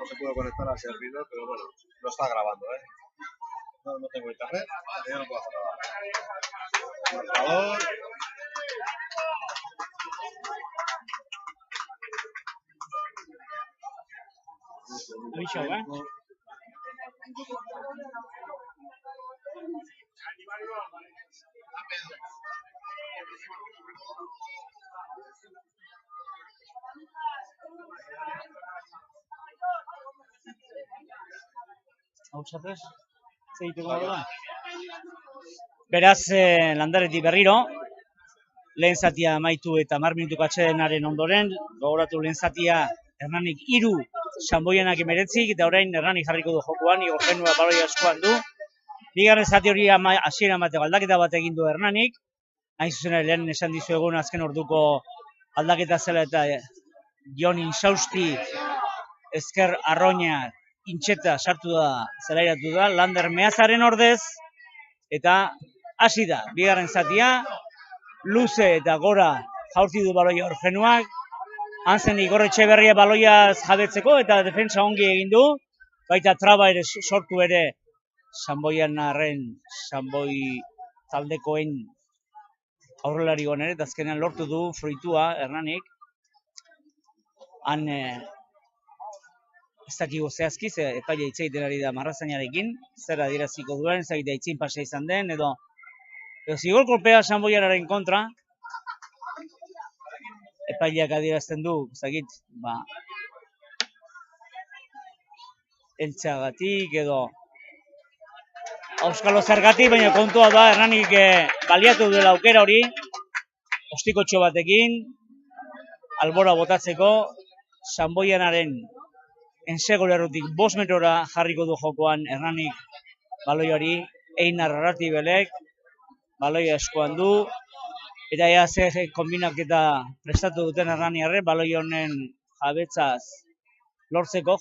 se pudo conectar al servidor, pero bueno, lo está grabando, ¿eh? No tengo internet, yo no puedo hacer nada. Marcador. Beraz, Landaretik berriro, lehen zatia amaitu eta 10 minutuko atsedenaren ondoren, gogoratu lehen zatia Hernanik 3, Sanboianak 19, eta orain Hernanik jarriko du jokoan, Igor Genua baloia eskuan du. Bigarren zati hori hasiera emateko aldaketa bat egin du Hernanik, hain zuzen ere lehen esan dizuegun azken orduko aldaketa zela eta Jon Insausti ezker Arroña intxeta sartu da, zelairatu da, Lander Meazaren ordez, eta hasi da, bigarren zatia, luze eta gora jaurti du baloia Igor Genuak, Hansen Igor Etxeberria baloia jabetzeko eta defensa ongi egin du, baita traba ere sortu ere Sanboianarren, Sanboi taldekoen aurrelari gonere, eta azkenean lortu du fruitua Hernanik. Han ez dakigu zehazki, epaile hitz egiten ari da Marrazainarekin, zer adieraziko duen, ez dakite aitzin pasa izan den, edo zigor kolpea Sanboianaren kontra, epaileak adierazten du, ez dakit, eltzeagatik edo auskalo zergatik, baina kontua da Hernanik baliatu duela aukera hori, ostikotxo batekin, albora botatzeko, Sanboianaren ensegolerrutik 5 metrora jarriko du jokoan Hernanik baloiari, Einar Arratibelek, baloia eskuan du, eta ea ze kombinaketa prestatu duten Hernaniarrek baloi honen jabetza lortzeko,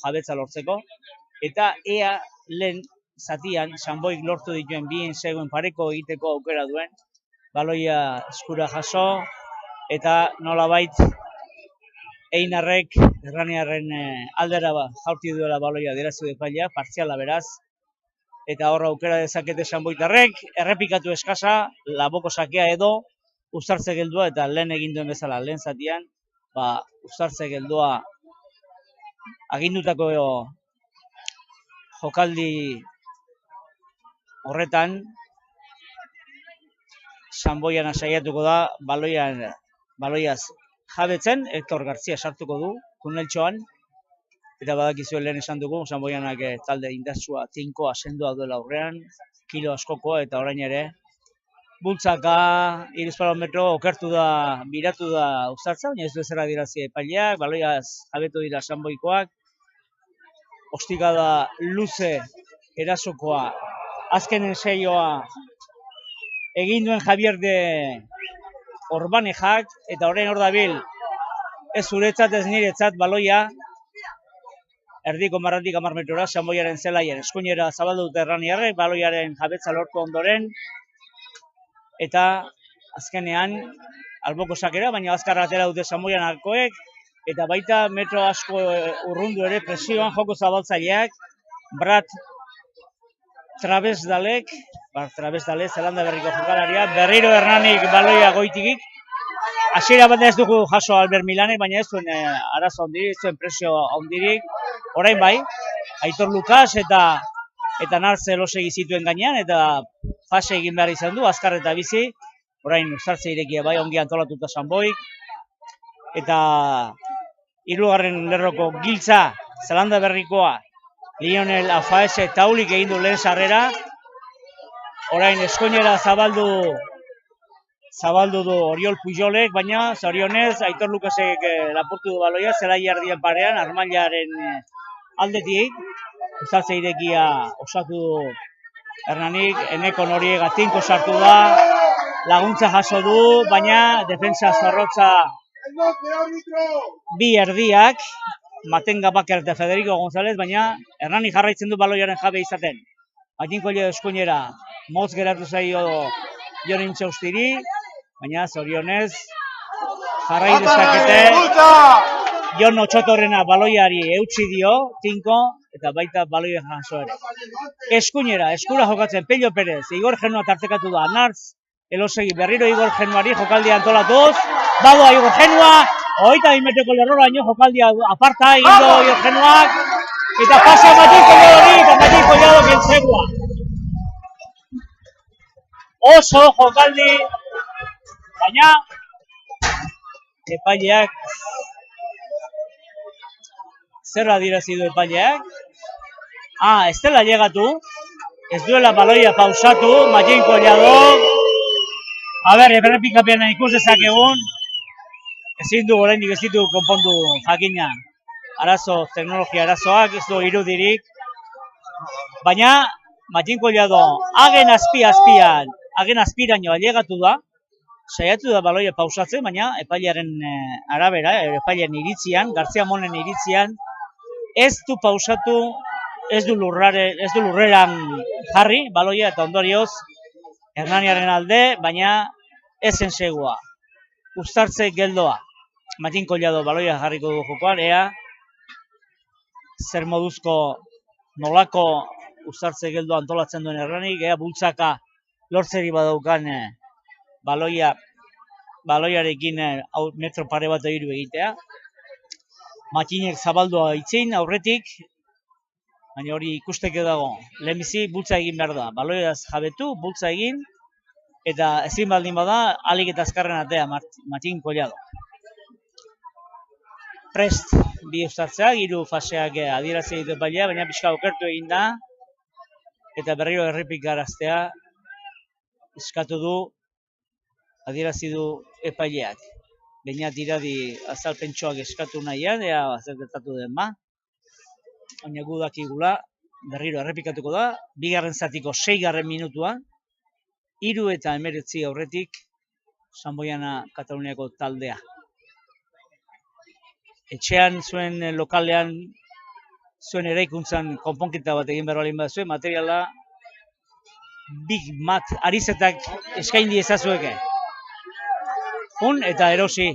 eta ea lehen zatian Sanboik lortu dituen bien seguen pareko egiteko aukera duen, baloia eskura jaso, eta nolabait Einarrek Herraniarren aldera jaurti duela baloia adierazi du epailea, partziala beraz, eta horra aukera dezakete Sanboitarrek, errepikatu eskasa, laboko sakea edo, uztartze geldua, eta lehen egin duen bezala, lehen zatian, uztartze geldua agindutako jokaldi horretan, Sanboiana saiatuko da baloiaz jabetzen, Hector García sartuko du, tuneltxoan, eta badakizuen lehen esan dugu, Sanboianak talde indartsua tinkoa sendoa duela aurrean, kilo askokoa, eta orain ere, bultzaka, 3 metro okertu da, biratu da uztartza, baina ez du ezera dirazi epaileak, baloiaz jabetu dira Sanboikoak, ostikada luze erasokoa, azkenen seioa egin duen Javier de Orbanejak, eta orain hor dabil, ez zuretzat ez niretzat baloia, erdiko marratik 10 metrora, Sanboiaren zelaien eskuinera zabaldu dute Herraniarrek, baloiaren jabetza lortu ondoren, eta azkenean alboko sakera, baina azkarra atera dute Sanboianarkoek, eta baita metro asko urrundu ere presioan joko zabaltzaileak, Brad Travesdalek, Zelanda berriko jokalaria, berriro Hernanik baloia goitikik, hasiera bat ez dugu jaso Albert Milanek, baina ez zuen arazo handirik, ez zuen presio handirik, orain bai, Aitor Lukas eta Nartze losegi zituen gainean, eta fase egin behar izan du, azkar eta bizi, orain uzartze irekia bai, ongi antolatuta Sanboik, eta 3. lerroko giltza, Zelanda berrikoa, Lionel Afaese Taulik egin du lehen sarrera, orain eskuinera zabaldu du Oriol Pujolek, baina zorionez Aitor Lukasek lapurtu du baloia, zelai erdien parean, Armailaren aldetik, uzartze irekia osatu du Hernanik, Eneko Noriega tinko sartu da, laguntza jaso du, baina defensa zorrotza bi erdiak, Matenga Baker eta Federico González, baina Hernanik jarraitzen du baloiaren jabe izaten. Atinkoile eskuinera motz geratu zaio Jon Intxaustiri, baina zorionez jarrai dezakete Jon Otsotorrena baloiari eutsi dio, tinko, eta baita baloia jaso ere. Eskuinera, eskura jokatzen Pello Perez, Igor Genua tartekatu da, Nartz, Elosegi berriro Igor Genuari jokaldia antolatuz, badoa Igor Genua, 22 metroko lerroraino jokaldia aparta, egin Igor Genuak, eta pasa Matxin Collado eta Matxin Collado kentzegua. Oso jokaldi, baina epaileak zer adierazi du epaileak? Ez dela llegatu, ez duela baloia pausatu, Matxin Collado. Errepikapena ikus dezakegun, ezin du oraindik ez ditu konpondu jakina teknologia arazoak, ez du irudirik, baina Matxin Collado hagen azpiraino ailegatu da, saiatu da baloia pausatzen, baina epailearen arabera, epailearen iritzian, Gartzia Monen iritzian, ez du pausatu, ez du lurreran jarri baloia eta ondorioz Hernaniaren alde, baina ezen segua. Uztartze geldoa. Matxin Collado baloia jarriko du jokoan, ea zer moduzko nolako uztartze geldoa antolatzen duen Hernanik, ea bultzaka lortzeri badaukan baloiarekin metro pare bat hiru egitea. Matxinek zabaldua itzin aurretik, baina hori ikusteke dago. Lehenbizi bultza egin behar da. Baloiaz jabetu, bultza egin, eta ezin baldin bada, alik eta azkarren atea Matxin Collado. Prest bi uztartzeak, 3 faseak adierazi ditu epailea, baina pixka okertu egin da, eta berriro errepikaraztea eskatu du, adierazi du epaileak. Beñat iradi azalpentsoak eskatu nahian, ea zer gertatu den ba. Baina gu dakigula, berriro errepikatuko da, 2. zatiko 6. minutuan, 3:19 aurretik, Sanboiana Kataluniako taldea. Etxean zuen lokalean, zuen eraikuntzan konponketa bat egin behar balin bat zuen, materiala Big Mat arizetak eskaindi ezazueke. Eta erosi.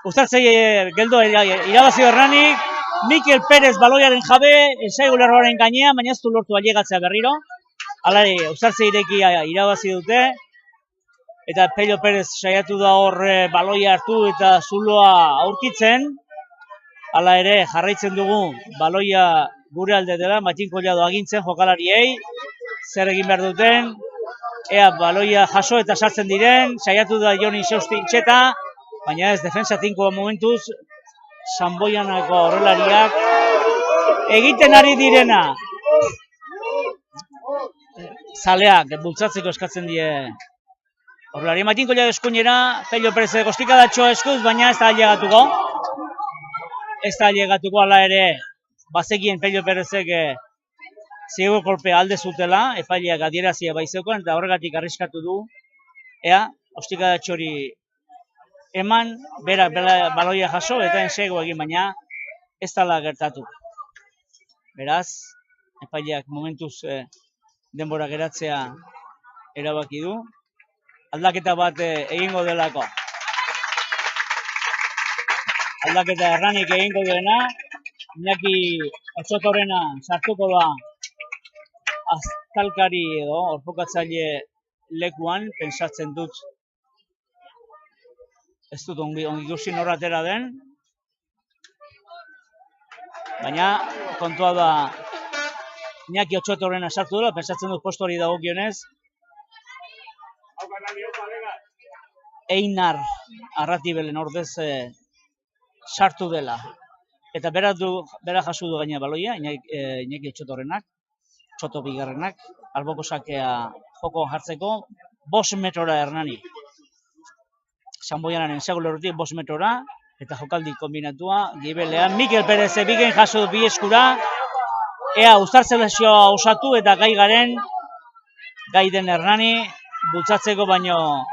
Uztartzei geldo irabazi Hernanik, Mikel Perez baloiaren jabe, esaigo lerroaren gainean, baina ez du lortu ailegatzea berriro. Alare, uztartzei irekia irabazi dute, eta Pello Perez saiatu da hor baloia hartu eta zuloa aurkitzen. Hala ere, jarraitzen dugu baloia gure alde dela, Matxin Collado agintzen jokalariei, zer egin behar duten, ea baloia jaso eta sartzen diren, saiatu da Jon Insausti intxeta, baina ez defensa tinko momentuz, Sanboianako horrelariak egiten ari direna. Zaleak bultzatzeko eskatzen die horrelari. Matxin Collado eskuinera, Pello Perez kostikadatxoa eskuz, baina ez da ailegatuko. Ez da ailegatuko ala ere, bazekien Pello Perezek ziego kolpe alde zutela, epaileak adierazia baizekoan, eta horregatik arriskatu du, ea, ostikadatxori eman, berak baloia jaso, eta ensego egin, baina ez dela gertatu. Beraz, epaileak momentuz denbora geratzea erabaki du, aldaketa bat egingo delako. Aldaketa Hernanik egingo duena, Iñaki Otsotorrena sartuko da aztalkari edo orpokatzaile lekuan, pentsatzen dut, ez dut ongi ikusi nor atera den, baina kontua da Iñaki Otsotorrena sartu dela, pentsatzen dut postu hori dagokionez. Einar Arratibelen ordez sartu dela. Eta bera jasu du gaina baloia, Iñaki Otsotorrenak, Txoto bigarrenak, alboko sakea joko jartzeko, 5 metrora Hernani. Sanboianaren segulerrotik 5 metrora, eta jokaldi kombinatua, gibelean, Mikel Perez bigen jaso du bi eskura, ea uztartze lesioa osatu eta gai garen, gai den Hernani, bultzatzeko baino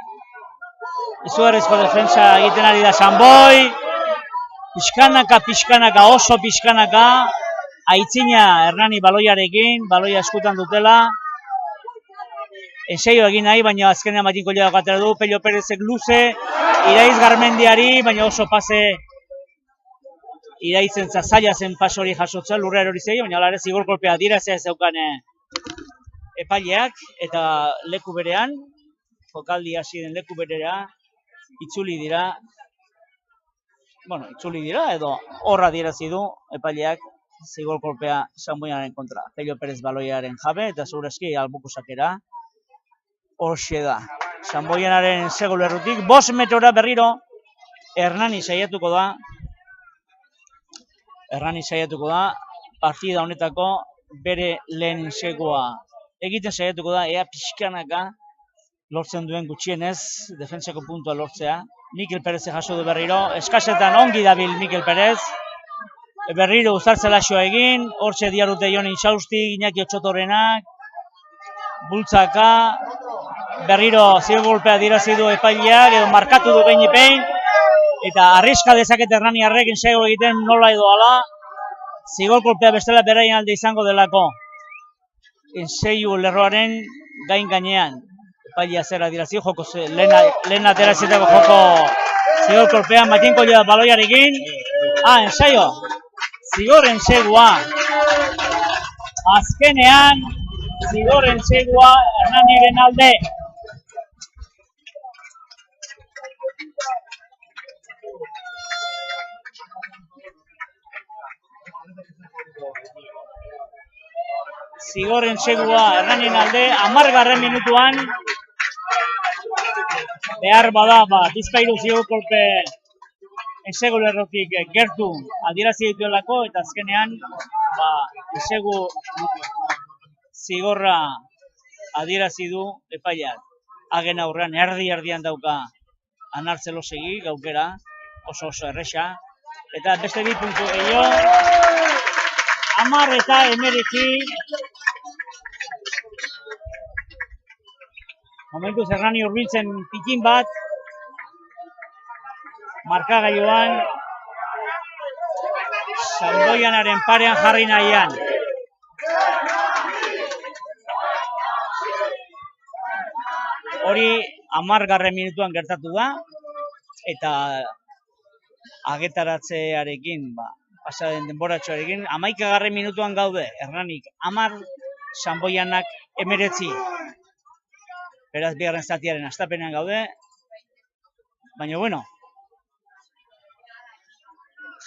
izugarrizko defensa egiten ari da Sanboi, pixkanaka, oso pixkanaka, aitzina Hernani baloiarekin, baloia eskutan dutela, enseio egin nahi, baina azkenean Matxin Collado atera du, Pello Perezek luze, Iraiz Garmendiari, baina oso pase iraitzen zaila zen pas hori jasotzen, lurra erori zei, baina hala ere zigor kolpea adirazia zeukan epaileak, eta leku berean, jokaldi hasi den leku berera, itzuli dira, edo horra adierazi du epaileak zigor kolpea Sanboianaren kontra. Pello Perez baloiaren jabe, eta segurazki albuko sakera, horxe da. Sanboianaren segulerrutik, 5 metrora berriro, Hernani saiatuko da, partida honetako bere lehen segoa egiten saiatuko da, ea pixkanaka lortzen duen gutxienez, defentsako puntua lortzea. Mikel Perez jaso du berriro, eskasetan ongi dabil Mikel Perez, berriro Uzartzelaxoa egin, hortxe diarute Jon Intxausti, Iñaki Otxotorenak, bultzaka, berriro zigor kolpea adierazi du epaileak, edo markatu du behin, eta arriska dezaket Hernaniarrek ensego egiten nola edo ala, zigor kolpea bestela beraien alde izango delako. Enseiu lerroaren gainean. Epailea zer adierazi, joko lehen aterazitako joko zigor kolpea, Matien Kolleda baloiarekin. Ensaio, zigor ensegua. Azkenean, zigor ensegua Hernaniren alde. Zigor ensegua Hernanien alde, 10. minutuan, behar bada, Bizpahiru zigor kolpe ensegu lerrotik gertu adierazi dituelako, eta azkenean, ensegu zigorra adierazi du epaileak. Hagen aurrean erdian dauka Anar Zelosegi, gaukera, oso erresa, eta beste 2 puntu gehiago, 10 eta 19. Momentuz Hernani hurbiltzen pikin bat, markagailuan, Sanboianaren parean jarri nahian. Hori 10. minutuan gertatu da, eta agetaratzearekin, pasaden denboratxoarekin, 11. minutuan gaude, Hernanik 10, Sanboianak 19. Beraz, bigarren zatiaren astapenean gaude, baina bueno,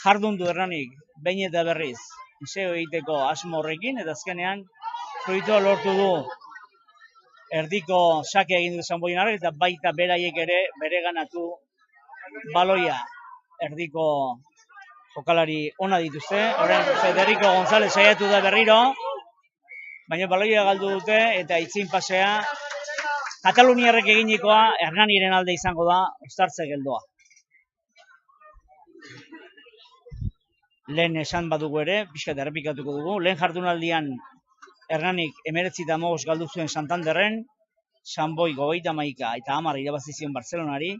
jardun du Hernanik, behin eta berriz, ensego egiteko asmo horrekin, eta azkenean, fruitua lortu du erdiko sake egin du Sanboianarrek, eta baita beraiek ere bereganatu baloia erdiko jokalari ona dituzte. Orain Federico González saiatu da berriro, baina baloia galdu dute, eta itzin pasea Kataluniarrek eginikoa Hernaniren alde izango da, Uztartze geldoa. Lehen esan badugu ere, pixkat errepikatuko dugu, lehen jardunaldian Hernanik 19 galdu zuen Santanderren, Sanboi 31 eta 10 irabazi zion Bartzelonari,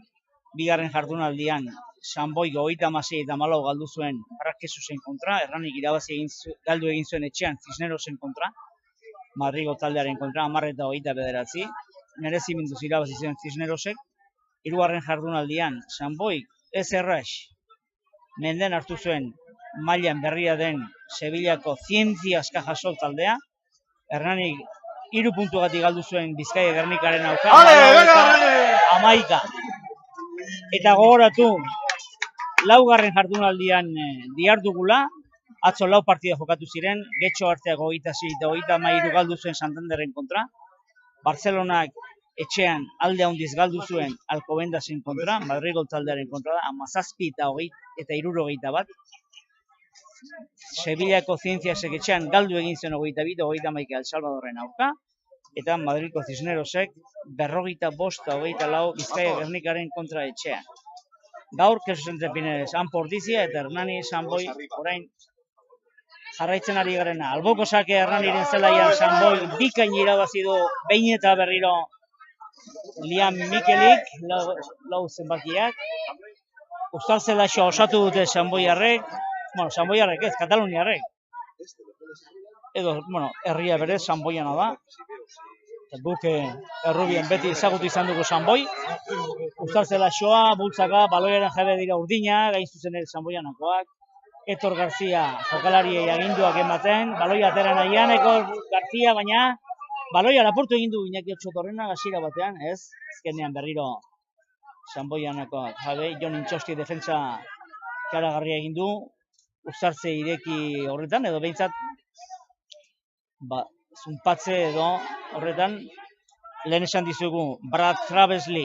bigarren jardunaldian Sanboi 36 eta 14 galdu zuen Barrakesusen kontra, Hernanik galdu egin zuen etxean Cisnerosen kontra, Madrigo taldearen kontra, 10 eta 29, merezimenduz irabazi zion Cisnerosek. Hirugarren jardunaldian Sanboi ez erraz menden hartu zuen mailan berria den Sevillako Zientziaska jaso taldea. Hernanik 3 puntugatik galdu zuen Bizkaia Gernikaren aurka, 11. Eta gogoratu, 4. jardunaldian dihardugula, atzo 4 partida jokatu ziren, Getxo arteak 26 eta 33 galdu zuen Santanderren kontra, Bartzelonak etxean alde handiz galdu zuen Alcobendasen kontra, Madrigo taldearen kontra da, 17 eta 61. Sevillako Zientziasek etxean galdu egin zen 22 eta 31 El Salvadorren aurka, eta Madrilko Cisnerosek 45 eta 24 Bizkaia Gernikaren kontra etxean. Gaur, Kesu Entrepinez, Anpordizia eta Hernani Sanboi orain jarraitzen ari garena. Alboko sake Hernaniren zelaian Sanboi bikain irabazi du behin eta berriro Liam Mikelik, lau zenbakiak. Uztartzelaxoa osatu dute Sanboiarrek, Sanboiarrek ez, Kataluniarrek. Edo, herria berez Sanboiana da. Guk errubien beti ezagutu izan dugu Sanboi. Uztartzelaxoa, bultzaka, baloiaren jabe dira Urdina, gain zuzen ere Sanboianakoak. Etor Garzia jokalariei aginduak ematen, baloia atera nahian Etor Garzia, baina baloia lapurtu egin du Iñaki Otsotorrena hasiera batean, ez? Azkenean berriro Sanboianako jabe, Jon Intxausti defentsa karagarria egin du, uztartze ireki horretan, edo behintzat zunpatze edo horretan, lehen esan dizugu, Brad Truesdali,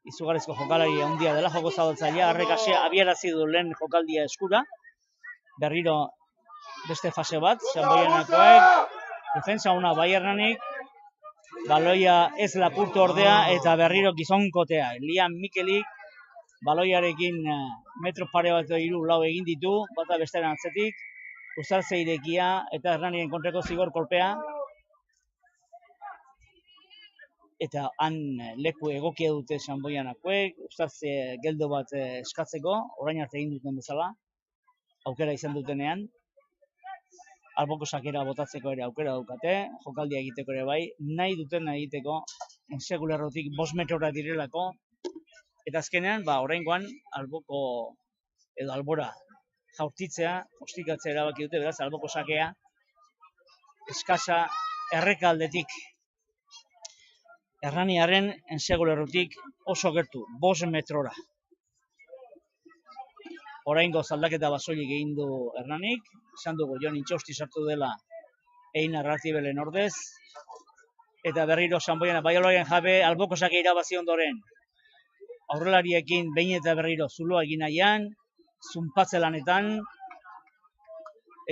izugarrizko jokalari handia dela, joko zabaltzailea, harrek abiarazi du lehen jokaldia eskura, berriro beste fase bat, Sanboianakoek, defensa ona bai Hernanik, baloia ez lapurtu ordea, eta berriro gizonkotea, Liam Mikelik, baloiarekin metro pare bat 3-4 egin ditu, bata bestearen atzetik, uztartze irekia eta Hernanien kontrako zigor kolpea, eta han leku egokia dute Sanboianakoek, uztartze geldo bat eskatzeko, orain arte egin duten bezala, aukera izan dutenean, alboko sakera botatzeko ere aukera daukate, jokaldia egiteko ere bai, nahi duten egiteko, ensegulerrotik 5 metrora direlako, eta azkenean, oraingoan alboko edo albora jaurtitzea, ostikatzea erabaki dute, beraz, alboko sakea, eskasa errekaldetik, Hernaniaren ensegulerrotik oso gertu, 5 metrora. Oraingo zaldaketa basoilik egin du Hernanik, esan dugu Jon Intxausti sartu dela Einar Artibelen ordez, eta berriro Sanboiana baioloaren jabe alboko sake irabazi ondoren. Aurrelariekin behin eta berriro zuloa egin nahian, zunpatze lanetan,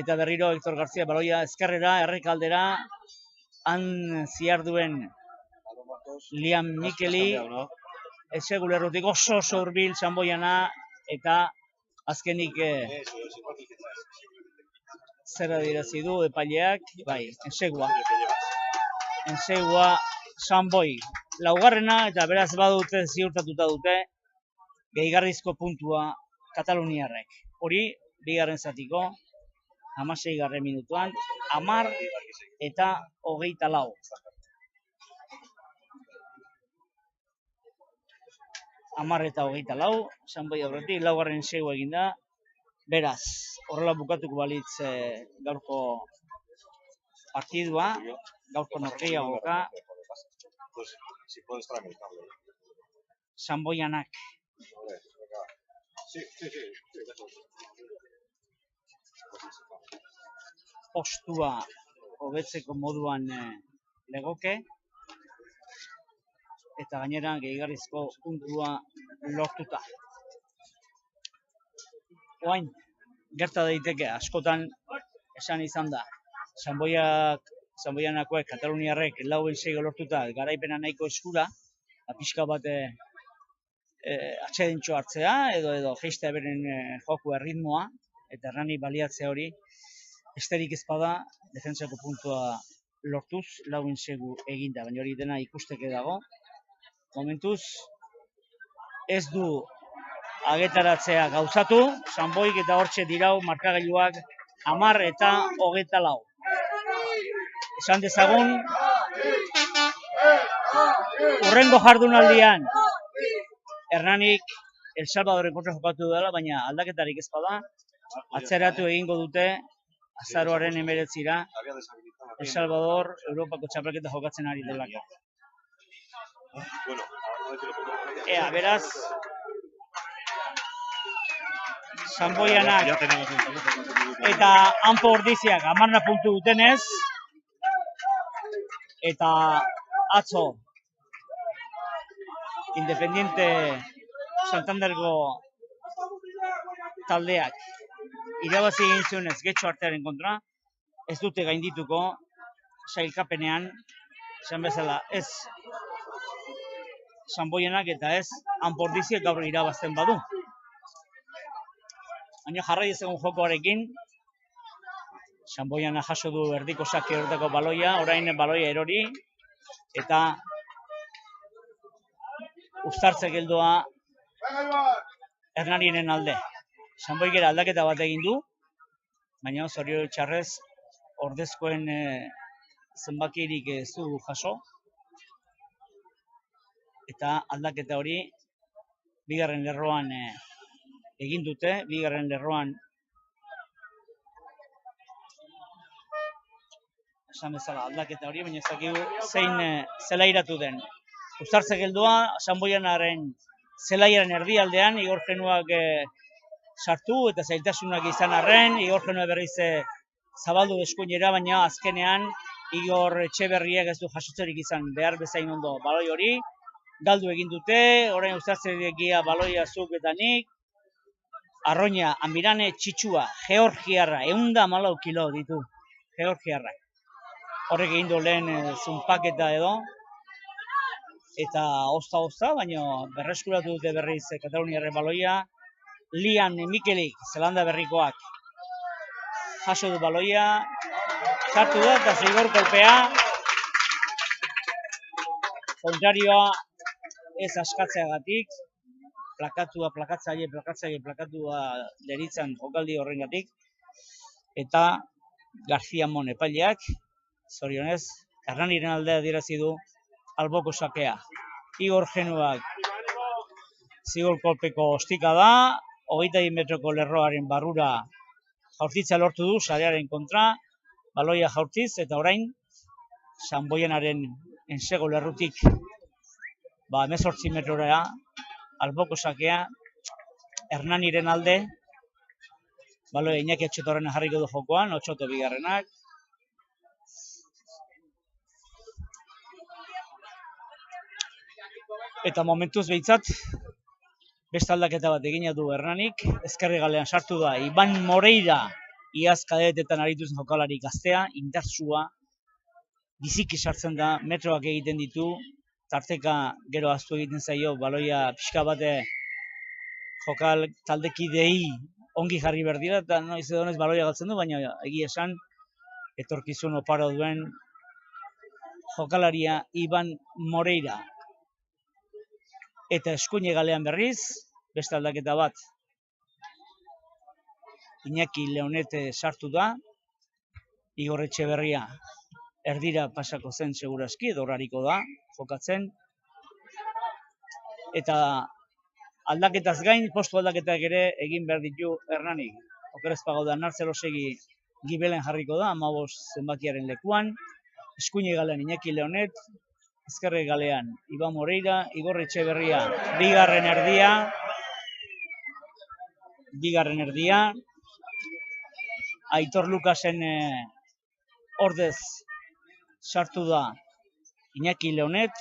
eta berriro Hector Garzia baloia ezkerrera, errekaldera, han ziarduen Liam Mikeli, esegulerrotik oso hurbil Sanboiana, eta azkenik zer adierazi du epaileak, bai, ensegua Sanboi laugarrena, eta beraz badute ziurtatuta dute gehigarrizko puntua Kataluniarrek. Hori, bigarren zatiko, 16. minutuan, 10 eta 24. 10 eta 24, Sanboi aurretik, laugarren ensegua eginda. Beraz, horrela bukatuko balitz gaurko partidua, gaurko norgehiagoka, Sanboianak postua hobetzeko moduan legoke, eta gainera gehigarrizko puntua lortuta. Oain, gerta daiteke askotan esan izan da, Sanboianakoek, Kataluniarrek 4 ensegu lortuta garaipena nahiko eskura, pixka bat atsedentxo hartzea, edo jeistea beren joku erritmoa, eta Hernani baliatzea hori, esterik ezpada, defentsako puntua lortuz, 4 ensegu eginda, baina hori dena ikusteke dago. Momentuz, ez du agetaratzea gauzatu, Sanboik eta hortxe dirau markagailuak 10 eta 24. Esan dezagun, hurrengo jardunaldian, Hernanik El Salvadoren kontra jokatu dela, baina aldaketarik ez bada, atzeratu egingo dute azaroaren 19ra, El Salvador Europako txapelketa jokatzen ari delako. Beraz, Sanboianak eta Anpo Ordiziak 10 puntu dutenez, eta atzo Independiente Santandergo taldeak irabazi egin zionez Getxo Artearen kontra, ez dute gaindituko sailkapenean, esan bezala ez Sanboianak eta ez Anpo Ordiziak gaur irabazten badu. Baina jarrai ezagun jokoarekin, Sanboiana jaso du erdiko sake horretako baloia, orain baloia erori, eta uztartze geldoa Hernanienen alde. Sanboikera aldaketa bat egin du, baina zoriontxarrez ordezkoen zenbakirik ez du jaso, eta aldaketa hori bigarren lerroan egin dute, bigarren lerroan. Esan bezala aldaketa hori, baina ez dakigu zein zelairatu den. Uztartze geldua, Sanboianaren zelaiaren erdialdean, Igor Genuak sartu eta zailtasunak izan arren, Igor Genua berriz zabaldu eskuinera, baina azkenean Igor Etxeberriak ez du jasotzerik izan behar bezain ondo baloi hori. Galdu egin dute, orain uztartzeegia baloia zuk eta nik. Arroina, Amirane Txitsua, Georgiarra, 114 kilo ditu, Georgiarra. Horrek egin du lehen zunpaketa edo, eta ozta, baina berreskuratu dute berriz Kataluniarren baloia. Lian Mikelik, Zelanda berrikoak, jaso du baloia, sartu da eta zigor kolpea. Kontrarioa ez askatzeagatik, plakatua deritzan jokaldi horrengatik, eta García Mon epaileak, zorionez, Hernaniren aldea adierazi du alboko sakea. Igor Genuak zigor kolpeko ostika da, 22 metroko lerroaren barrura jaurtitza lortu du sarearen kontra, baloia jaurtiz eta orain Sanboianaren ensego lerrutik 18 metrora alboko sakea Hernaniren alde, baloia Iñaki Otxotorrena jarriko du jokoan, Otxoto bigarrenak. Eta momentuz behintzat, beste aldaketa bat egina du Hernanik, ezkerregalean sartu da Iban Moreira, iaz kadetetan aritu zen jokalari gaztea, indartsua, biziki sartzen da, metroak egiten ditu, tarteka gero ahaztu egiten zaio, baloia pixka bate jokal taldekidei ongi jarri behar dira, eta noiz edo noiz baloia galtzen du, baina egia esan, etorkizun oparo duen jokalaria Iban Moreira. Eta eskuine galean berriz, beste aldaketa bat, Iñaki Leonete sartu da, Igor Etxeberria erdira pasako zen segurazki, edo horariko da, jokatzen. Eta aldaketaz gain, postu aldaketak ere egin behar ditu Hernanik. Okerezpa gauda, Nartzelosegi Gibelen jarriko da, 15 zenbakiaren lekuan, eskuine galean Iñaki Leonet, ezkerre galean Iban Moreira, Igor Etxeberria, bigarren erdia, Aitor Lukasen ordez sartu da Iñaki Leonet,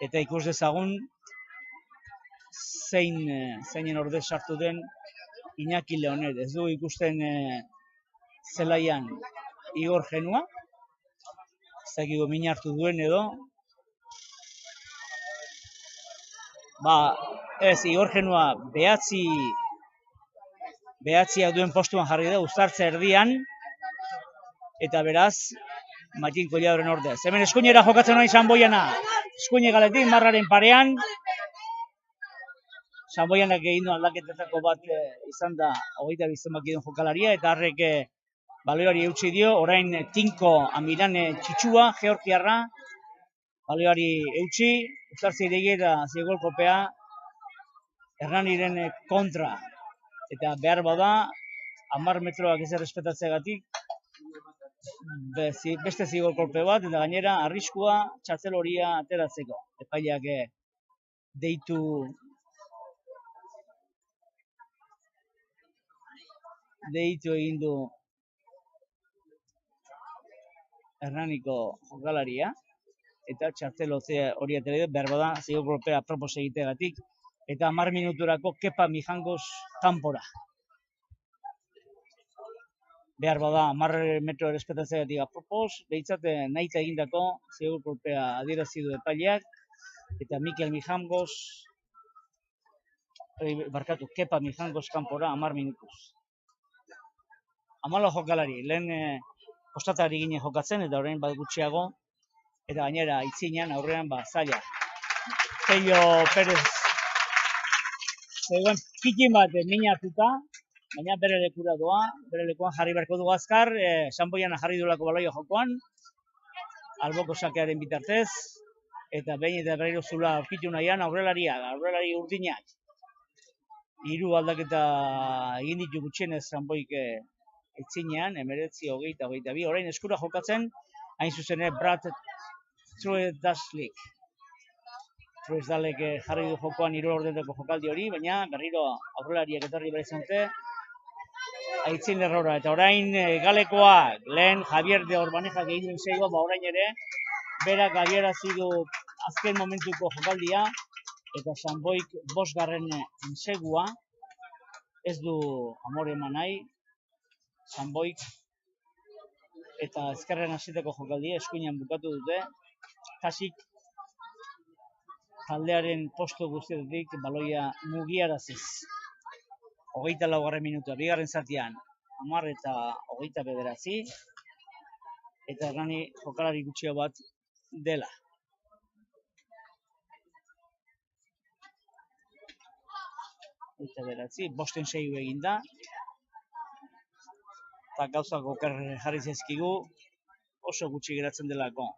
eta ikus dezagun zeinen ordez sartu den Iñaki Leonet. Ez du ikusten zelaian Igor Genua, zakigu min hartu duen edo. Igor Genua behatziak duen postuan jarri da, uztartze erdian, eta beraz, Matin Kolladoren ordez. Hemen eskuinera jokatzen hori Sanboiana, eskuine galetik, marraren parean, Sanboianak egin du aldaketetako bat izan da 22 zenbaki duen jokalaria, eta harrek baloiari eutsi dio, orain Tinko Amirane Txitsua, Georgiarra, baloiari eutsi, uztartze iregiera zigor kolpea Hernaniren kontra. Eta behar bada, 10 metroak ez errespetatzeagatik, beste zigor kolpe bat, eta gainera arriskua txartel horia ateratzeko. Epaileak deitu egin du Hernaniko jokalaria, eta txartel hori atera behar bada, zigor kolpea apropos egiteagatik, eta 10 minuturako Kepa Mijangos kanpora. Behar bada, 10 metro errespetatzeagatik apropos, behintzat nahita egindako zigor kolpea adierazi du epaileak, eta Mikel Mijangos, Kepa Mijangos kanpora 10 minutuz. 14 jokalari, lehen kostatari ginen jokatzen, eta orain bat gutxiago, eta gainera aitzinean aurrean zaila. Pello Perez zegoen pikin bat min hartuta, baina bere lekura doa, bere lekuan jarri beharko du azkar, Sanboiana jarri duelako baloia jokoan, alboko sakearen bitartez, eta behin eta berriro zula aurkitu nahian aurrelari urdinak. hiru aldaketa egin ditu gutxienez Sanboik etzinean, 19-20-22, orain eskura jokatzen, hain zuzen Brad Truesdalek. Truesdalek jarri du jokoan 3 ordetako jokaldi hori, baina berriro aurrelariak etorri behar izan dute aitzin errora. Eta orain galekoa, lehen Javier de Orbanejak egin duen zeigo, orain ere, berak adierazi du azken momentuko jokaldia, eta Sanboik 5. ensegua, ez du amore eman nahi, Sanboik, eta ezkerren hasiteko jokaldia, eskuinean bukatu dute, kasik taldearen postu guztietik baloia mugiaraziz. 24. minutua, bigarren zatian, 10 eta 29, eta Hernani jokalari gutxio bat dela. Eta beratzi, 5-6 egin da. Eta gauzak oker jarri zaizkigu, oso gutxi geratzen delako.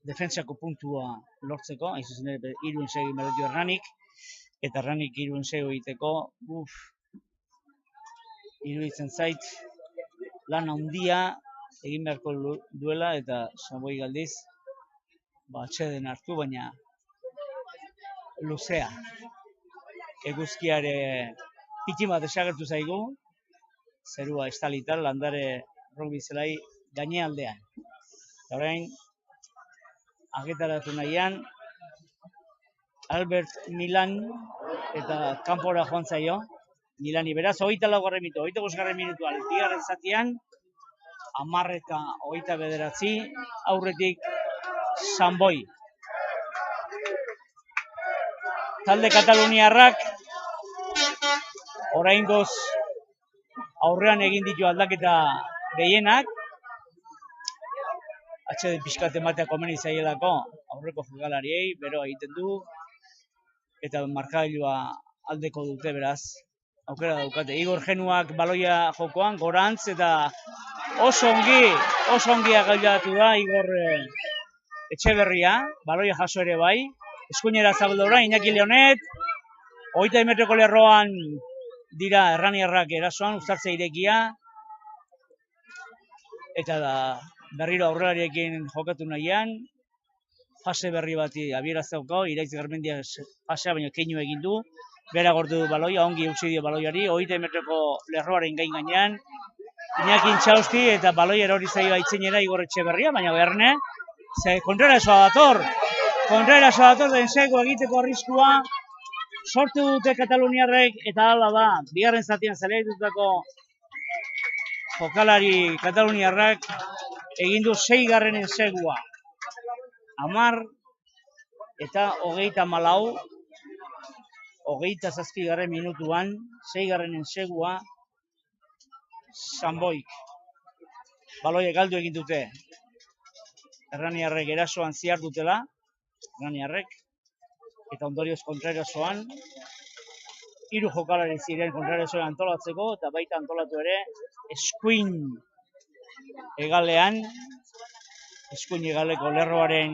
Defentsako puntua lortzeko, hain zuzen ere 3 ensegu behar ditu Hernanik, eta Hernanik 3 ensegu egiteko, iruditzen zait, lan handia egin beharko duela, eta Sanboik aldiz, atxeden hartu, baina luzea. Eguzkiare piti bat desagertu zaigu, zerua estalitar, landare rugby zelai gainealdean. Eta orain, agetaratu nahian, Albert Milan eta kanpora joan zaio, Milani beraz, 24. minutu, 25. minutuan, bigarren zatian, 10 eta 29, aurretik Sanboi. Talde kataluniarrak, oraingoz aurrean egin ditu aldaketa gehienak, atxeden pixkat ematea komeni zaielako aurreko jokalariei, beroa egiten du, eta markailua aldeko dute beraz, aukera daukate. Igor Genuak baloia jokoan, gorantz, eta oso ongi agailatu da Igor Etxeberria, baloia jaso ere bai, eskuinera zabaldu orain, Iñaki Leonet, 20 metroko lerroan dira Herraniarrak erasoan, uztartze irekia, eta berriro aurrelariekin jokatu nahian, fase berri bati abierazteko, Iraitz Garmendia fasea baino keinu egin du, bera gortu du baloia, ongi utzi dio baloiari, 20 metroko lerroaren gainean, Iñaki Intxausti eta baloia erori zaio aitzinera Igor Etxeberria, baina beherne, kontraerasoa dator, denseko egiteko arriskua, sortu dute Kataluniarrek, eta hala da, bigarren zatian zaleitutako jokalari Kataluniarrak egin du 6. ensegua. 10 eta 34, 27. minutuan, 6. ensegua, Sanboik. Baloia galdu egin dute. Herraniarrek erasoan ziar dutela, Herraniarrek, eta ondorioz kontraerasoan, 3 jokalari ziren kontraerasoan antolatzeko, eta baita antolatu ere, eskuin hegalean, eskuin hegaleko lerroaren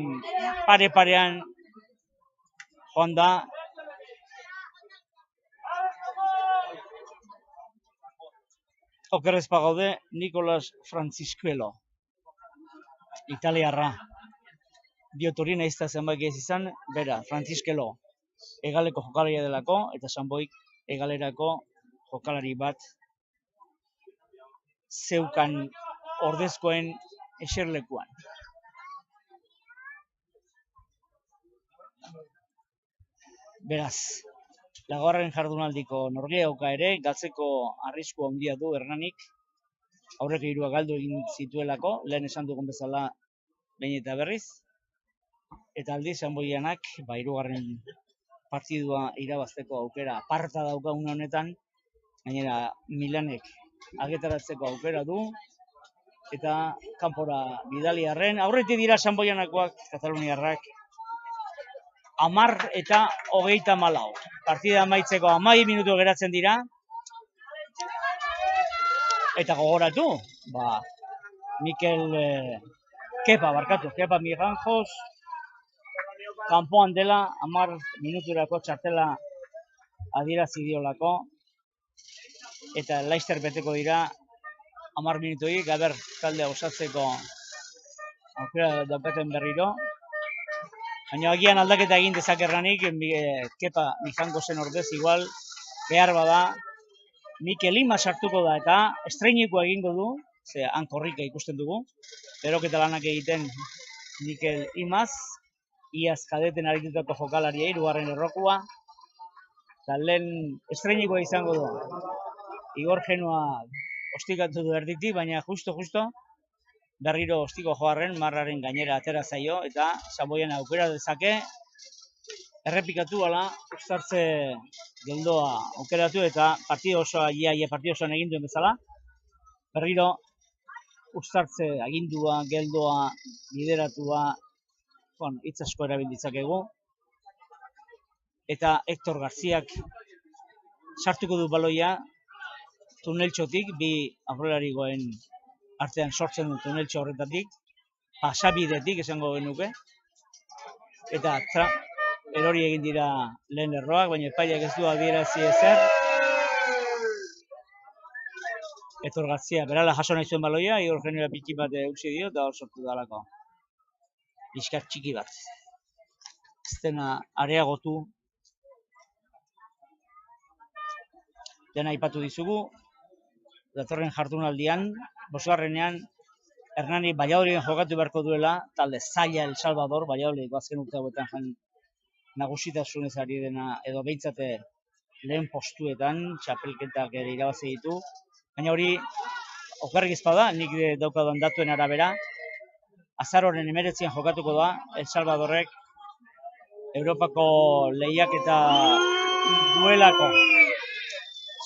pare-parean joan da. Okerrezpa gaude, Nicolas Franciscuelo, italiarra. Dioturina izta zenbait ez izan, bera, Franciscuelo, hegaleko jokalaria delako, eta Sanboik hegalerako jokalari bat zeukan ordezkoen eserlekuan. Beraz, laugarren jardunaldiko norgeauka ere, galtzeko arrisku handia du Hernanik, aurreko 3 galdu egin zituelako, lehen esan dugun bezala behin eta berriz, eta aldiz Sanboianak, 3. partidua irabazteko aukera aparta dauka une honetan, gainera Milanek agetaratzeko aukera du, eta kanpora bidaliarren, aurretik dira Sanboianakoak, Kataluniarrak, 10 eta 34. Partida amaitzeko 12 minutu geratzen dira. Eta gogoratu, Kepa Miranjos, kanpoan dela, 10 minuturako txartela adierazi diolako, eta laizter beteko dira 10 minutuik, aber taldea osatzeko aukera daukaten berriro. Baina agian aldaketa egin dezakerranik, Kepa izango zen ordez igual, behar bada, Mikel Ima sartuko da eta estreinikoa egingo du, ze han korrika ikusten dugu, beroketa lanak egiten Mikel Imaz, iaz kadeten aritutako jokalaria, 3. errokua, eta lehen estreinikoa izango du. Igor Genoa ostikatu du erditik, baina justo berriro ostiko joarren, marraren gainera atera zaio, eta Samboian aukera dezake, errepikatu ala, uztartze geldoa aukeratu, eta partido osoa, partido osoan egin duen bezala, berriro uztartze agindua, geldoa, lideratua, hitz asko erabilditzakegu, eta Hector Garziak sartuko du baloia, tuneltxotik, bi aurrelarikoen artean sortzen du tuneltxo horretatik, pasabidetik esango genuke, eta erori egin dira lehen erroak, baina epaiak ez du adierazi ezer. Hector Garzia berala jaso nahi zuen baloia, Igor Genoa piki bat eutsi dio, eta hor sortu dalako. Liskar txiki bat. Ez dena areagotu. Dena aipatu dizugu, datorren jardunaldian, 5. Hernani Valladoliden jokatu beharko duela, talde zaila El Salvador, Valladolid azken urte hauetan nagusitasunez ari dena, edo behintzate lehen postuetan, txapelketak ere irabazi ditu. Baina hori, okerrik ezpada, nik daukaduan datuen arabera, azaroren 19an jokatuko da, El Salvadorrek Europako lehiaketa duelako.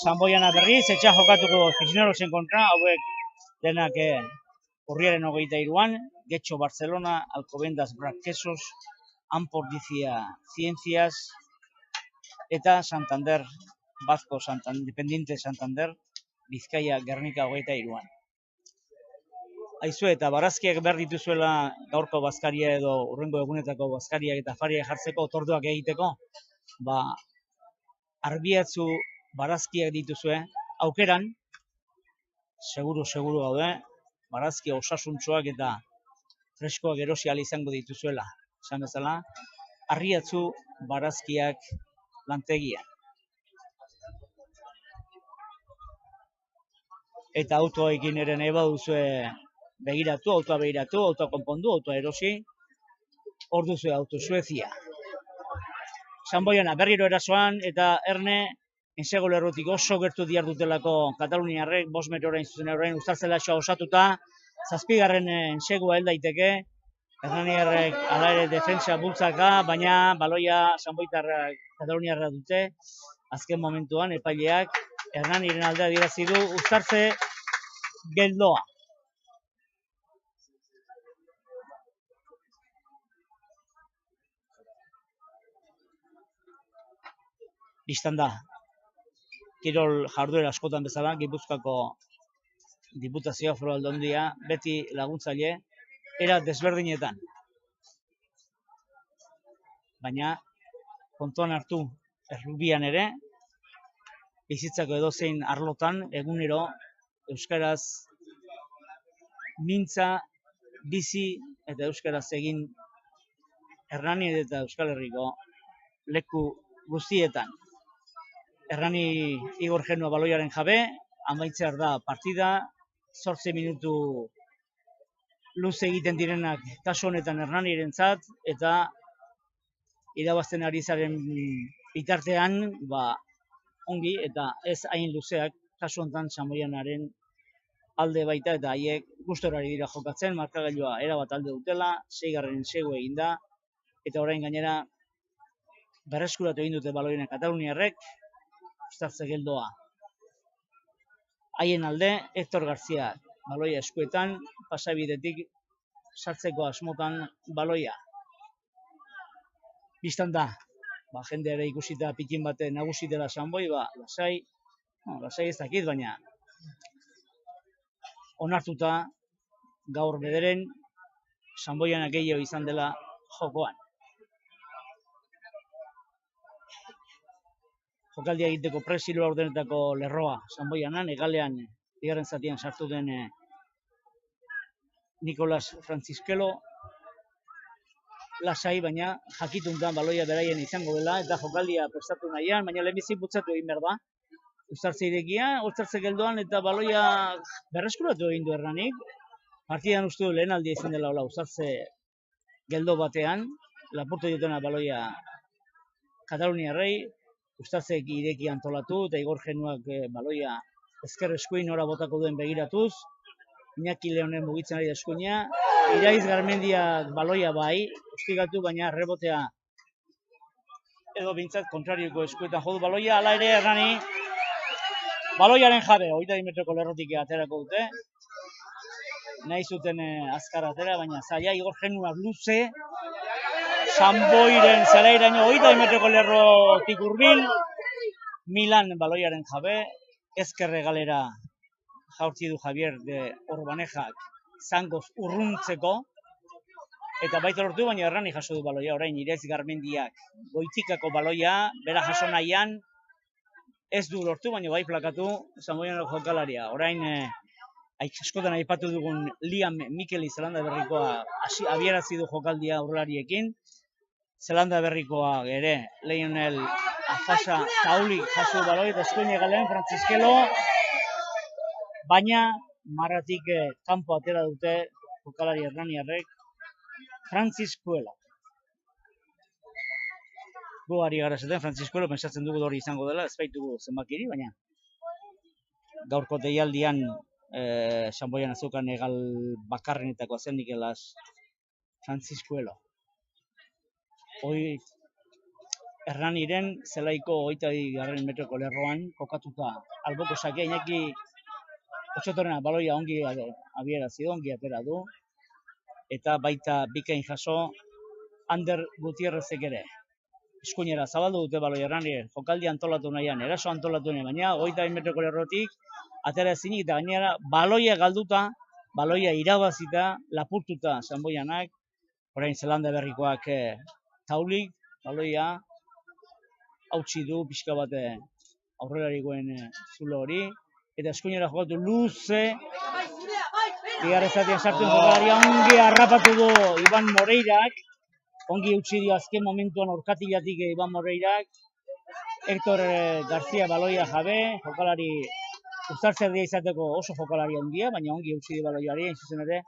Samboiana berriz, etxea jokatuko Cisnerosen kontra, hauek denak urriaren 23an, Getxo Barcelona, Alcobendas Braquesos, Ampordicia Ciencias, eta Santander, Bazko Independiente Santander, Bizkaia Gernika 23an. Aizue eta barazkiak behar dituzuela gaurko bazkaria edo urrengo egunetako bazkariak eta afariak jartzeko, otorduak egiteko, arbiatzu barazkiak dituzue, aukeran, seguru gaude, barazki osasuntsuak eta freskoak erosi ahal izango dituzuela. Esan bezala, Arriatzu barazkiak lantegian. Eta autoekin ere nahi baduzue begiratu, autoa konpondu, autoa erosi, hor duzue auto Suezia. Samboiana berriro erasoan eta Erne ensego lerrotik oso gertu diardutelako Kataluniarrek, 5 metrorain zuzen horrein uztartzela osatuta, 7. ensegoa hel daiteke, Hernaniarrek ala ere defensa bultzaka, baina baloia Samboitarrak Kataluniarra dute, azken momentuan epaileak Hernaniren aldea adierazi du uztartze geldoa. Bistan da, kirol jarduera askotan bezala, Gipuzkoako Diputazioa Foru Aldundia beti laguntzaile era desberdinetan. Baina, kontuan hartu errubian ere, bizitzako edozein arlotan, egunero, euskaraz mintza, bizi eta euskaraz egin Hernani eta Euskal Herriko leku guztietan. Hernani Igor Genoa baloiaren jabe, amaitzear da partida, 8 minutu luze egiten direnak kasu honetan Hernanirentzat, eta irabazten ari zaren bitartean, ongi eta ez hain luzeak kasu honetan Samboianaren alde baita, eta haiek gustorari dira jokatzen, markagailua erabat alde dutela, 6. ensego egin da, eta orain gainera berreskuratu egin dute baloiaren Kataluniarrek, uztartze geldoa. Haien alde, Hector Garzia baloia eskuetan, pasabidetik sartzeko asmotan baloia. Bistan da, jende ere ikusita pikin bate nagusi dela Sanboi, lasai ez dakit, baina onartuta gaur bederen Sanboiana gehiago izan dela jokoan. jokaldia egiteko presilo ordenetako lerroa Sanboianan, egalean bigarren zatian sartu den Nicolas Francisquelo lasai, baina jakituntan baloia beraien izango dela eta jokaldia prestatu nahian, baina lehenbizi putzatu egin behar da. Uztartze irekia, uztartze geldoan eta baloia berreskuratu egin du Hernanik. Partidan uste du lehen aldia izan dela uztartze geldo batean, lapurtu ditena baloia Kataluniarrei, uztartzeek ireki antolatu eta Igor Genuak baloia ezker eskuin ora botako duen begiratuz, Iñaki Leonen mugitzen ari da eskuina, Iraiz Garmendiak baloia bai, ustigatu, baina rebotea edo bintzat kontrarioko eskuetan jodu baloia, ala ere Hernani baloiaren jabe, 20 metroko lerrotik aterako dute, nahi zuten azkar atera, baina zaila Igor Genuak luze, Sanboiren zelairaino 20 metroko lerrotik hurbil, Milan baloiaren jabe, ezkerre galera jaurtzi du Javier de Orbanejak zangoz urruntzeko, eta baita lortu, baina Hernani jaso du baloia, orain Iraiz Garmendiak goitikako baloia, bera jaso nahian, ez du lortu, baina bai plakatu Sanboianeko jokalaria. Orain, askotan aipatu dugun Liam Mikeli Zelanda Berrikoa abiarazi du jokaldia aurrelariekin, Zelanda Berrikoa ere, Lionel Afasa Taulik jaso du baloia, eta eskuin egalean Francisquelo, baina marratik kanpo atera dute jokalari hernaniarrek Francisquelo. Gu ari gara esaten Francisquelo, pensatzen dugu hori izango dela, ez baitugu zenbakiri, baina gaurko deialdian Sanboian azukan egal bakarrenetako zen Nikelas Francisquelo. Hoi Hernaniren zelaiko 20 metroko lerroan kokatuta alboko sakea Iñaki Otsotorrena baloia ongi abiarazi du, ongi atera du, eta baita bikain jaso Ander Gutierrezek ere. Eskuinera zabaldu dute baloia Hernani, jokaldi antolatu nahian, eraso antolatu nahian, baina 20 metroko lerrotik atera ezinik eta gainera baloia galduta, baloia irabazita, lapurtuta Sanboianak, orain Zelanda Berrikoak Taulik, baloia hautsi du pixka bat aurrelarikoen zulo hori, eta eskuinera jokatu luze, bigarren zatian sartu jokalaria ongi harrapatu du Iban Moreirak, ongi utzi dio azken momentuan orkatilatik Iban Moreirak, Hector García baloia jabe, jokalari uztartzea dia izateko oso jokalari handia, baina ongi utzi dio baloiari, hain zuzen ere,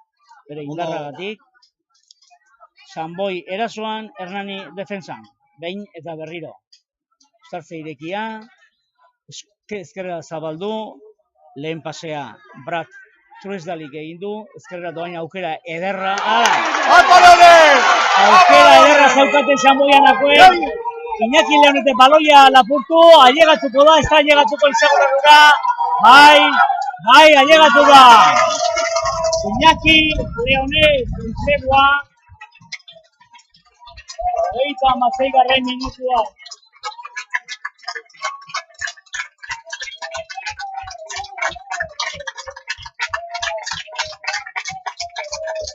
bere indarragatik. Sanboi erasoan, Hernani defensan, behin eta berriro. Uztartze irekia, ezkerrera zabaldu, lehen pasea Brad Truesdalik egin du, ezkerrera doain aukera ederra, aukera ederra zaukaten Sanboianakoen, Iñaki Leonete baloia lapurtu, ailegatuko da, ez da ailegatuko izagurarura, bai, ailegatu da. Iñaki Leonet izegua, 26. minutua.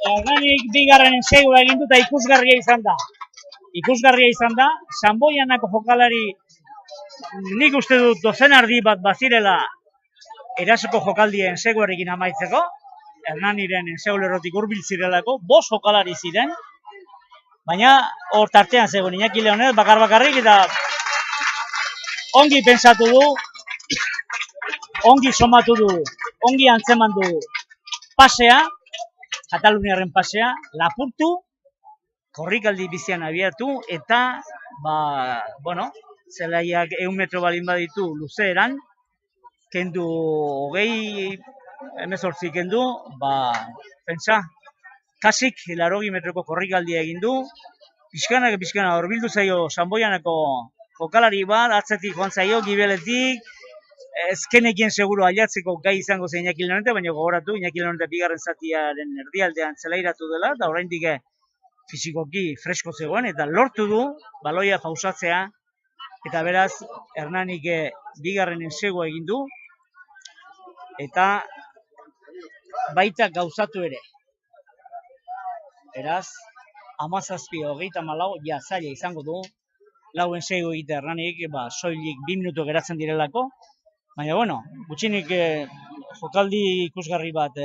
Hernanik bigarren ensegua egin dut eta ikusgarria izan da. Sanboianako jokalari nik uste dut dozen ardi bat bazirela erasoko jokaldien enseguarekin amaitzeko. Hernaniren ensegu lerrotik hurbil zirelako, 5 jokalari ziren. Baina hor tartean zegoen Iñaki Leonet bakarrik eta ongi pentsatu du, ongi somatu du, ongi antzeman du pasea, Kataluniarren pasea, lapurtu, korrikaldi bizian abiatu, eta, zelaiak 100 metro balin baditu luzeeran, kendu 18 kendu, pentsa, kasik 80 metroko korrikaldia egin du, pixkana horbildu zaio Sanboianako jokalari bat, atzetik joan zaio, gibeletik, ezkenekien seguru ailatzeko gai izango zen Iñaki Leonete, baina gogoratu, Iñaki Leonete bigarren zatiaren erdialdean zelairatu dela, eta oraindik fisikoki fresko zegoen, eta lortu du baloia pausatzea, eta beraz, Hernanik bigarren ensegua egin du, eta baita gauzatu ere. Beraz, 17-24 zaila izango du, lauen seigo egitea Hernanik, soilik 2 minutu geratzen direlako, baina, bueno, gutxinik jokaldi ikusgarri bat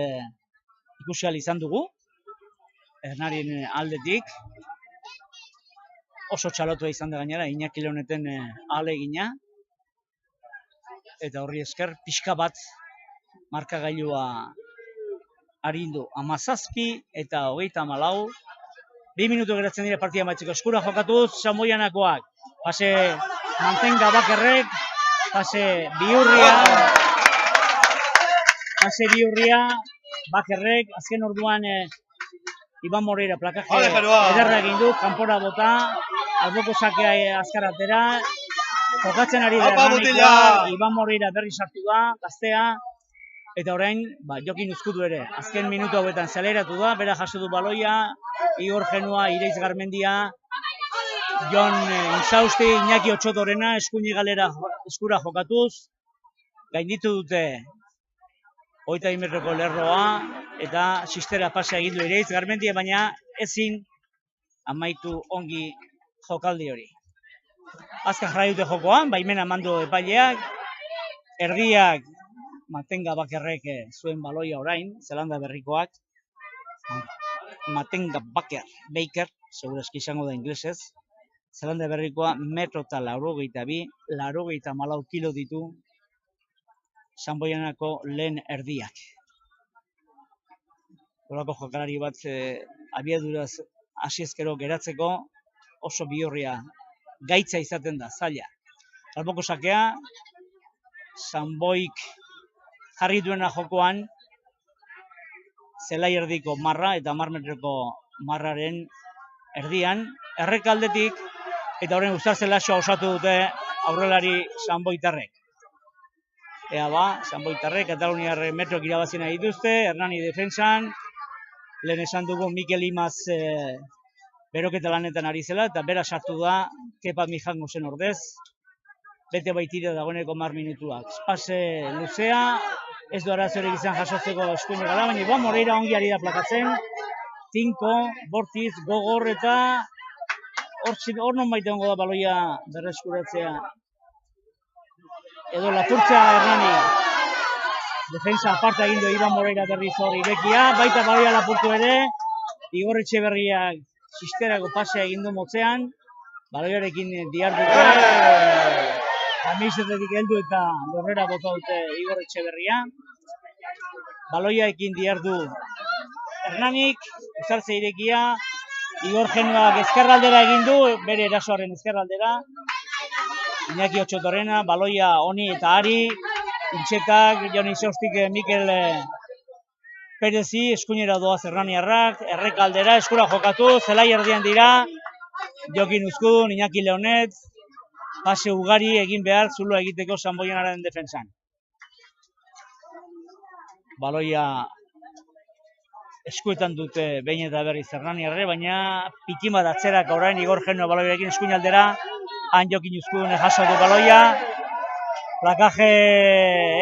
ikusi ahal izan dugu, Hernanien aldetik, oso txalotua izan da gainera, Iñaki Leoneten ahalegina, eta horri esker, pixka bat markagailua arindu 17 eta 34, 2 minutu geratzen dira partida amaitzeko. Eskura jokatuz, Sanboianakoak. Pase Mantenga Bakerrek, pase Biurria, Bakerrek, azken orduan Iban Moreira plakaje ederra egin du, kanpora bota, alboko sakea azkar atera, jokatzen ari da Hernanikoa, Iban Moreira berri sartu da, gaztea, eta orain, Jokin Uzkudu ere, azken minutu hauetan zeleratu da, bera jaso du baloia, Igor Genua, Ireiz Garmendia, Jon Insausti, Iñaki Otxotorena, eskuini galera eskura jokatuz, gainditu dute 22 metroko lerroa, eta sistera pasea egin du Ireiz Garmendia, baina ezin amaitu ongi jokaldi hori. Azkar jarrai dute jokoan, baimena mandu epaileak, erdiak Mantenga Bakerrek zuen baloia orain, Zelanda Berrikoak, Mantenga Baker, segurazki izango da inglesez, Zelanda Berrikoa 1,82 m, 94 kilo ditu Sanboianako lehen erdiak. Horako jokalari bat abiaduraz hasi ezkero geratzeko oso bihurria gaitza izaten da, zaila. Alboko sakea, Sanboik jarri duena jokoan, zelai erdiko marra eta 10 metroko marraren erdian, errekaldetik, eta horren Uztarzelaxoa osatu dute aurrelari Sanboitarrek. Ea Sanboitarrek, Kataluniar metrok irabazi nahi dituzte, Hernani defensan, lehen esan dugu Mikel Imaz beroketa lanetan ari zela, eta bera sartu da, Kepa Mijango zen ordez, bete baitira dagoeneko 10 minutuak. Pase luzea, ez du arazorik izan jasotzeko eskuine gara, baina Iban Moreira ongi ari da plakatzen, Tinko, Bortiz, Gogor, eta hor non baita hongo da baloia berreskuratzea. Edo lapurtzea Hernani. Defensa aparta egin du Iban Moreira berriz hor irekia, baita baloia lapurtu ere, Igor Etxeberriak sisterako pasea egin du motzean, baloiarekin diharduko, Kamisetetik heldu eta lorrera bota dute Igor Etxeberria. Baloiaekin dihardu Hernanik, Uzartze irekia, Igor Genuak ezkerraldera egin du, bere erasoaren ezkerraldera. Iñaki Otxotorena, baloia honi eta ari, Intxetak, Jon Insaustik, Mikel Perezi, eskuinera doaz Hernaniarrak, errekaldera, eskura jokatu, zelai erdian dira, Jokin Uzkudu, Iñaki Leonet, pase ugari egin behar zuloa egiteko Sanboianaren defensan. Baloia eskuetan dute behin eta berriz Hernaniarre, baina pikima datzerak orain Igor Genua baloiarekin eskuinaldera, han Jokin Uzkudune jaso du baloia, plakaje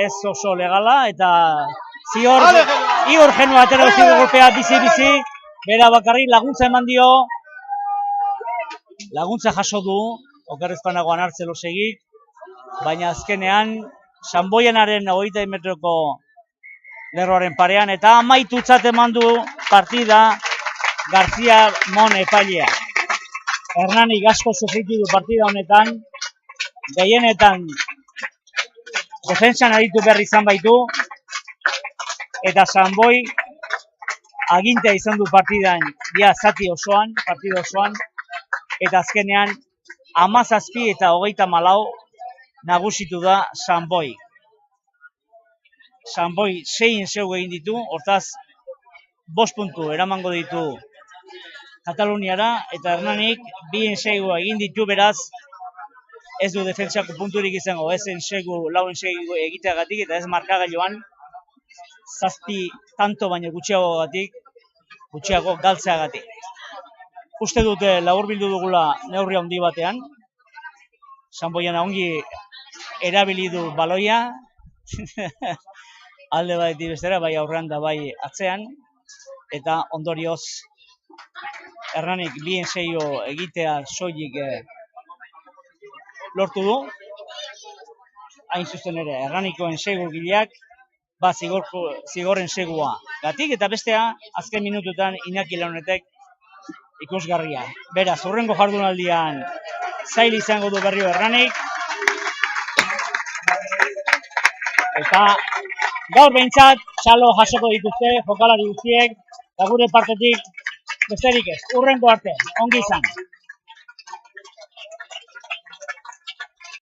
ez oso legala, eta Igor Genua atera uzi du golpea bizi-bizi, bera bakarri laguntza eman dio, laguntza jaso du, okerrezpanagoan hartzelo segik, baina azkenean Sanboianaren 22 metroko lerroaren parean, eta amaitutzat eman du partida García Mon epailea. Hernanik asko sufritu du partida honetan, gehienetan defensan aritu berri izan baitu, eta Sanboi agintea izan du partidan, partida osoan, eta azkenean 17 eta 34 nagusitu da Sanboi. Sanboi 6 zeu egin ditu, hortaz 5 puntu eramango ditu Kataluniara, eta Hernanik 2 zeu egin ditu, beraz ez du defentsako punturik izango, ez ensegu, lau ensegu egiteagatik, eta ez markagailuan 7 tanto baino gutxiago galtzeagatik. Uste dute laburbildu dugula neurri handi batean, Sanboiana ongi erabili du baloia, alde batetik bestera, bai aurrean da bai atzean, eta ondorioz Hernanik 2 ensaio egitea soilik lortu du. Hain zuzen ere, Erranikoen segugileak, zigorren segua gatik, eta bestea, azken minututan Iñaki Launetek ikusgarria. Beraz, hurrengo jardunaldian zail izango du berrio Erranik, eta gaur behintzat txalo jasoko dituzte jokalari guztiek, eta gure partetik besterik ez, hurrengo arte, ongi izan.